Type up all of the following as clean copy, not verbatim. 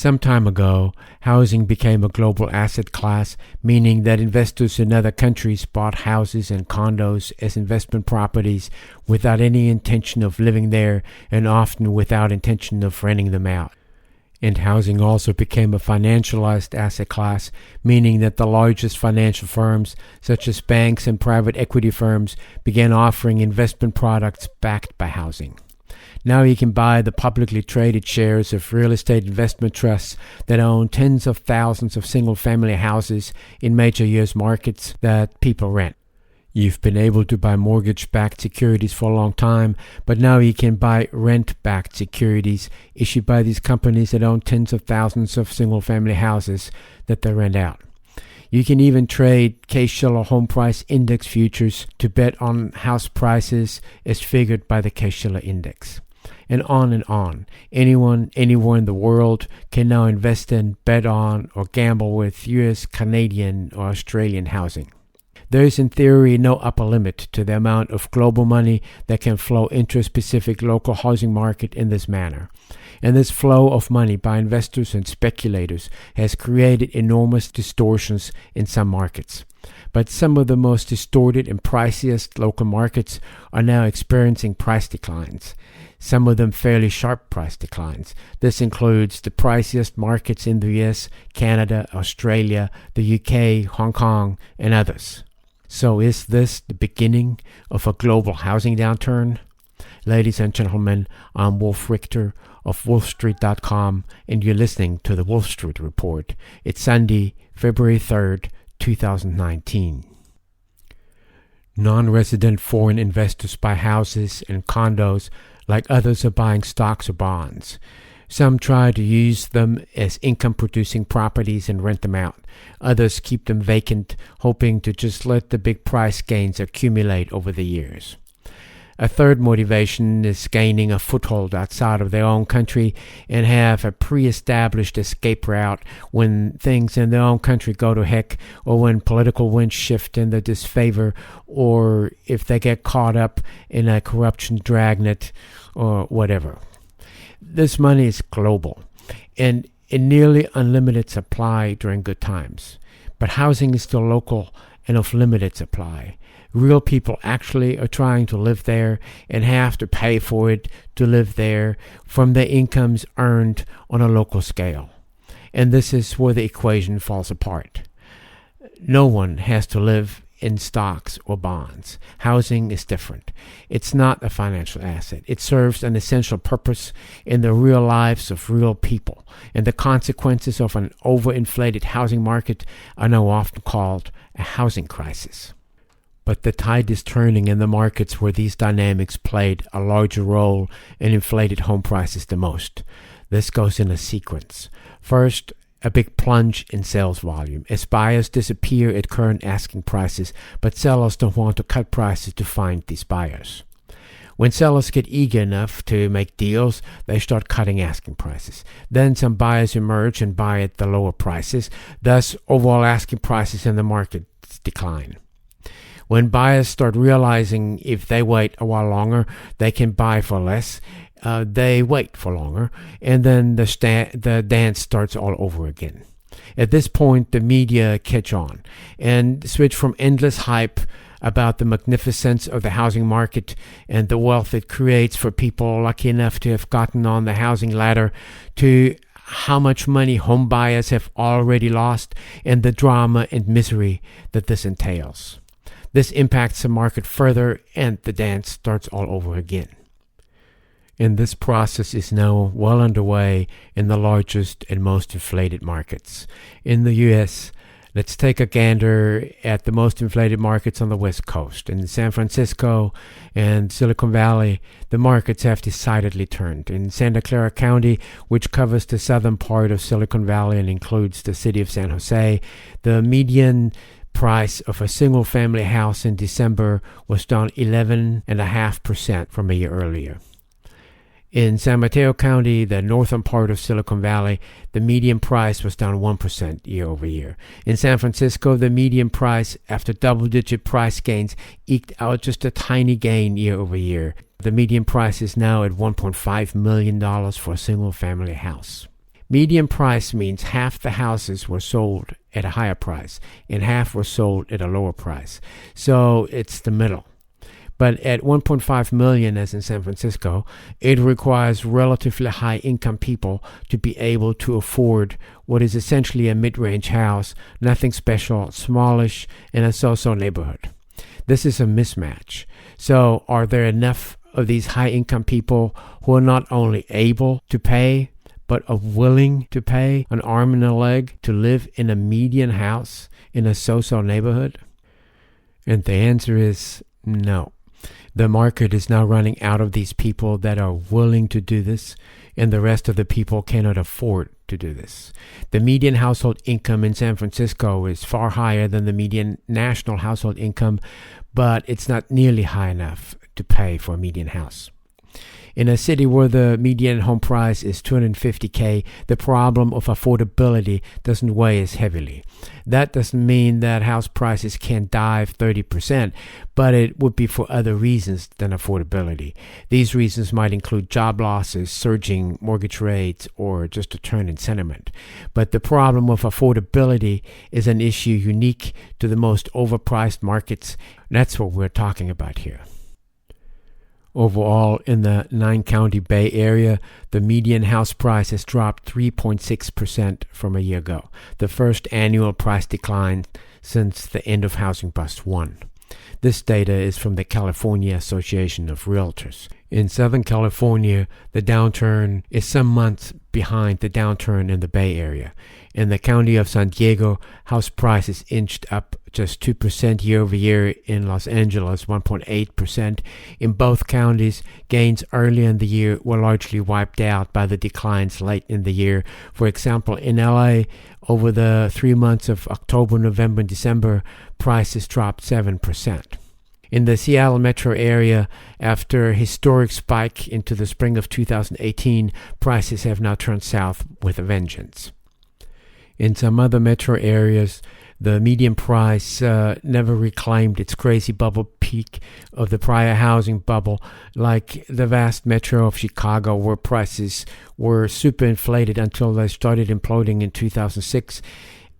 Some time ago, housing became a global asset class, meaning that investors in other countries bought houses and condos as investment properties without any intention of living there and often without intention of renting them out. And housing also became a financialized asset class, meaning that the largest financial firms, such as banks and private equity firms, began offering investment products backed by housing. Now you can buy the publicly traded shares of real estate investment trusts that own tens of thousands of single-family houses in major U.S. markets that people rent. You've been able to buy mortgage-backed securities for a long time, but now you can buy rent-backed securities issued by these companies that own tens of thousands of single-family houses that they rent out. You can even trade Case-Shiller Home Price Index futures to bet on house prices as figured by the Case-Shiller Index. And on and on. Anyone, anywhere in the world can now invest in, bet on, or gamble with U.S., Canadian, or Australian housing. There is in theory no upper limit to the amount of global money that can flow into a specific local housing market in this manner. And this flow of money by investors and speculators has created enormous distortions in some markets. But some of the most distorted and priciest local markets are now experiencing price declines. Some of them fairly sharp price declines. This includes the priciest markets in the US, Canada, Australia, the UK, Hong Kong, and others. So is this the beginning of a global housing downturn? Ladies and gentlemen, I'm Wolf Richter of WOLFSTREET.com, and you're listening to the Wolf Street Report. It's Sunday, February 3rd, 2019. Non-resident foreign investors buy houses and condos like others are buying stocks or bonds. Some try to use them as income-producing properties and rent them out. Others keep them vacant, hoping to just let the big price gains accumulate over the years. A third motivation is gaining a foothold outside of their own country and have a pre-established escape route when things in their own country go to heck, or when political winds shift in their disfavor, or if they get caught up in a corruption dragnet or whatever. This money is global and in nearly unlimited supply during good times. But housing is still local and of limited supply. Real people actually are trying to live there and have to pay for it to live there from their incomes earned on a local scale. And this is where the equation falls apart. No one has to live in stocks or bonds. Housing is different. It's not a financial asset. It serves an essential purpose in the real lives of real people. And the consequences of an overinflated housing market are now often called a housing crisis. But the tide is turning in the markets where these dynamics played a larger role and inflated home prices the most. This goes in a sequence. First, a big plunge in sales volume as buyers disappear at current asking prices, but sellers don't want to cut prices to find these buyers. When sellers get eager enough to make deals, they start cutting asking prices. Then some buyers emerge and buy at the lower prices. Thus, overall asking prices in the market decline. When buyers start realizing if they wait a while longer, they can buy for less, they wait for longer, and then the dance starts all over again. At this point, the media catch on and switch from endless hype about the magnificence of the housing market and the wealth it creates for people lucky enough to have gotten on the housing ladder to how much money home buyers have already lost and the drama and misery that this entails. This impacts the market further and the dance starts all over again. And this process is now well underway in the largest and most inflated markets. In the U.S., let's take a gander at the most inflated markets on the West Coast. In San Francisco and Silicon Valley, the markets have decidedly turned. In Santa Clara County, which covers the southern part of Silicon Valley and includes the city of San Jose, the median price of a single-family house in December was down 11.5% from a year earlier. In San Mateo County, the northern part of Silicon Valley, the median price was down 1% year over year. In San Francisco, the median price, after double-digit price gains, eked out just a tiny gain year over year. The median price is now at $1.5 million for a single-family house. Median price means half the houses were sold at a higher price and half were sold at a lower price. So it's the middle. But at 1.5 million, as in San Francisco, it requires relatively high income people to be able to afford what is essentially a mid-range house, nothing special, smallish, in a so-so neighborhood. This is a mismatch. So are there enough of these high income people who are not only able to pay, but are willing to pay an arm and a leg to live in a median house in a so-so neighborhood? And the answer is no. The market is now running out of these people that are willing to do this, and the rest of the people cannot afford to do this. The median household income in San Francisco is far higher than the median national household income, but it's not nearly high enough to pay for a median house. In a city where the median home price is $250K, the problem of affordability doesn't weigh as heavily. That doesn't mean that house prices can't dive 30%, but it would be for other reasons than affordability. These reasons might include job losses, surging mortgage rates, or just a turn in sentiment. But the problem of affordability is an issue unique to the most overpriced markets. That's what we're talking about here. Overall, in the 9-county Bay Area, the median house price has dropped 3.6% from a year ago, the first annual price decline since the end of Housing Bust 1. This data is from the California Association of Realtors. In Southern California, the downturn is some months behind the downturn in the Bay Area. In the county of San Diego, house prices inched up just 2% year over year. In Los Angeles, 1.8%. In both counties, gains early in the year were largely wiped out by the declines late in the year. For example, in LA, over the 3 months of October, November, and December, prices dropped 7%. In the Seattle metro area, after a historic spike into the spring of 2018, prices have now turned south with a vengeance. In some other metro areas, the median price never reclaimed its crazy bubble peak of the prior housing bubble, like the vast metro of Chicago, where prices were super inflated until they started imploding in 2006,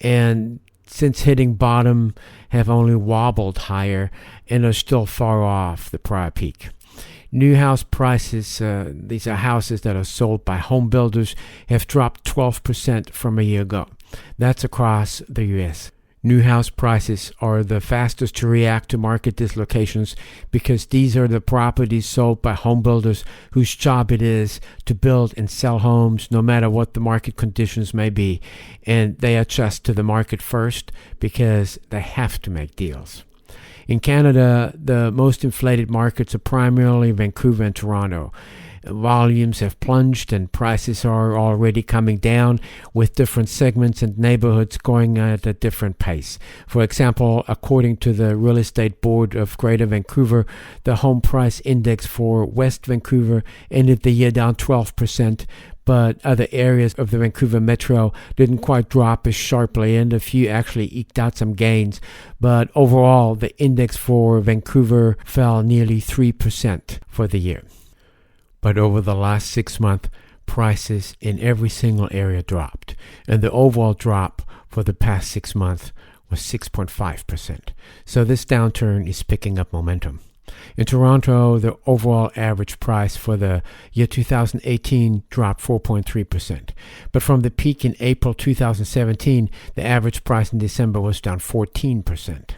and since hitting bottom have only wobbled higher and are still far off the prior peak. New house prices, these are houses that are sold by home builders, have dropped 12% from a year ago. That's across the U.S. New house prices are the fastest to react to market dislocations because these are the properties sold by home builders whose job it is to build and sell homes no matter what the market conditions may be, and they adjust to the market first because they have to make deals. In Canada, the most inflated markets are primarily Vancouver and Toronto. Volumes have plunged and prices are already coming down, with different segments and neighborhoods going at a different pace. For example, according to the Real Estate Board of Greater Vancouver, the home price index for West Vancouver ended the year down 12%, but other areas of the Vancouver metro didn't quite drop as sharply, and a few actually eked out some gains. But overall, the index for Vancouver fell nearly 3% for the year. But over the last 6 months, prices in every single area dropped, and the overall drop for the past 6 months was 6.5%. So this downturn is picking up momentum. In Toronto, the overall average price for the year 2018 dropped 4.3%. But from the peak in April 2017, the average price in December was down 14%.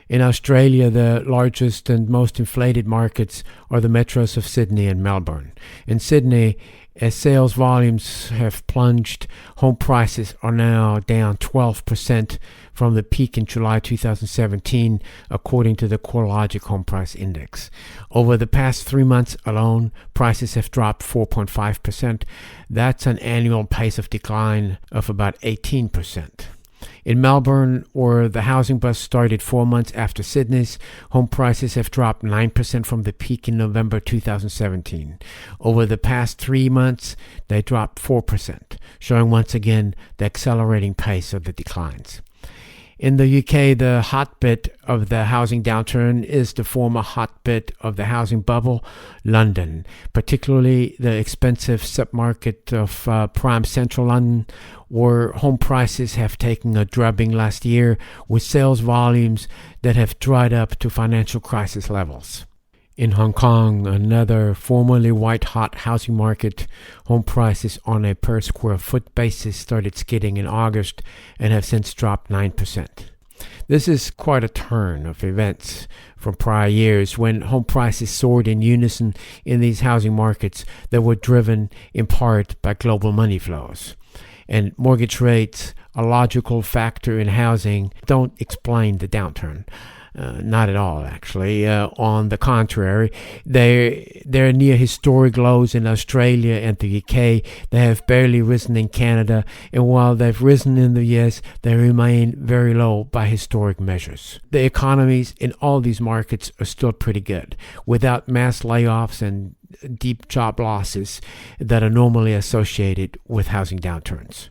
In Australia, the largest and most inflated markets are the metros of Sydney and Melbourne. In Sydney, as sales volumes have plunged, home prices are now down 12% from the peak in July 2017, according to the CoreLogic Home Price Index. Over the past 3 months alone, prices have dropped 4.5%. That's an annual pace of decline of about 18%. In Melbourne, where the housing bust started 4 months after Sydney's, home prices have dropped 9% from the peak in November 2017. Over the past 3 months, they dropped 4%, showing once again the accelerating pace of the declines. In the UK, the hotbed of the housing downturn is the former hotbed of the housing bubble, London, particularly the expensive submarket of prime central London, where home prices have taken a drubbing last year with sales volumes that have dried up to financial crisis levels. In Hong Kong, another formerly white-hot housing market, home prices on a per square foot basis started skidding in August and have since dropped 9%. This is quite a turn of events from prior years when home prices soared in unison in these housing markets that were driven in part by global money flows. And mortgage rates, a logical factor in housing, don't explain the downturn. Not at all, actually. On the contrary, they're near historic lows in Australia and the UK. They have barely risen in Canada, and while they've risen in the US, they remain very low by historic measures. The economies in all these markets are still pretty good, without mass layoffs and deep job losses that are normally associated with housing downturns.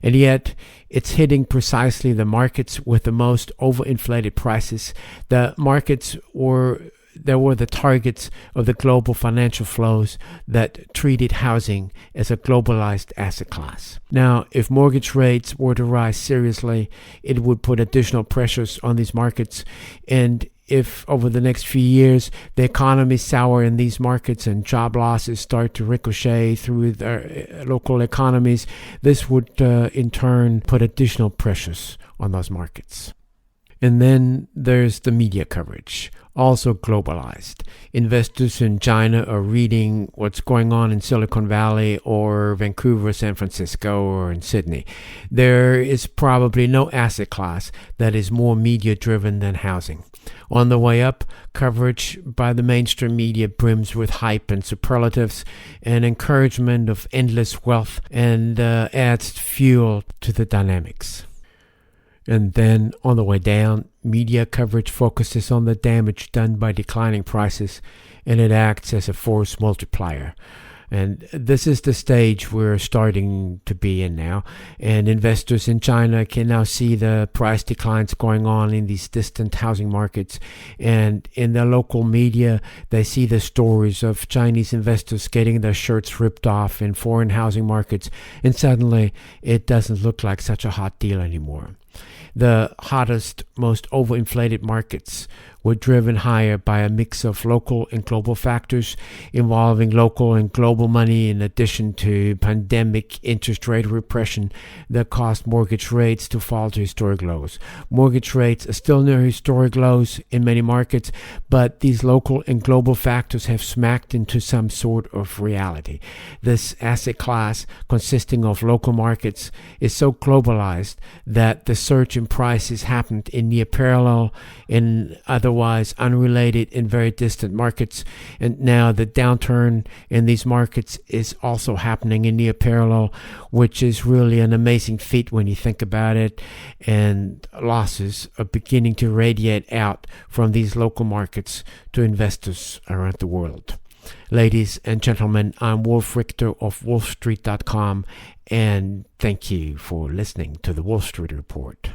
And yet, it's hitting precisely the markets with the most overinflated prices, the markets were the targets of the global financial flows that treated housing as a globalized asset class. Now, if mortgage rates were to rise seriously, it would put additional pressures on these markets, and if over the next few years the economy sour in these markets and job losses start to ricochet through their local economies, this would in turn put additional pressures on those markets. And then there's the media coverage, also globalized. Investors in China are reading what's going on in Silicon Valley or Vancouver, San Francisco, or in Sydney. There is probably no asset class that is more media-driven than housing. On the way up, coverage by the mainstream media brims with hype and superlatives and encouragement of endless wealth and adds fuel to the dynamics. And then on the way down, media coverage focuses on the damage done by declining prices, and it acts as a force multiplier. And this is the stage we're starting to be in now. And investors in China can now see the price declines going on in these distant housing markets. And in the local media, they see the stories of Chinese investors getting their shirts ripped off in foreign housing markets. And suddenly, it doesn't look like such a hot deal anymore. The hottest, most overinflated markets were driven higher by a mix of local and global factors involving local and global money, in addition to pandemic interest rate repression that caused mortgage rates to fall to historic lows. Mortgage rates are still near historic lows in many markets, but these local and global factors have smacked into some sort of reality. This asset class, consisting of local markets, is so globalized that the surge in prices happened in near parallel in otherwise unrelated and very distant markets, and now the downturn in these markets is also happening in near parallel, which is really an amazing feat when you think about it, and losses are beginning to radiate out from these local markets to investors around the world. Ladies and gentlemen, I'm Wolf Richter of WOLFSTREET.com, and thank you for listening to the Wall Street Report.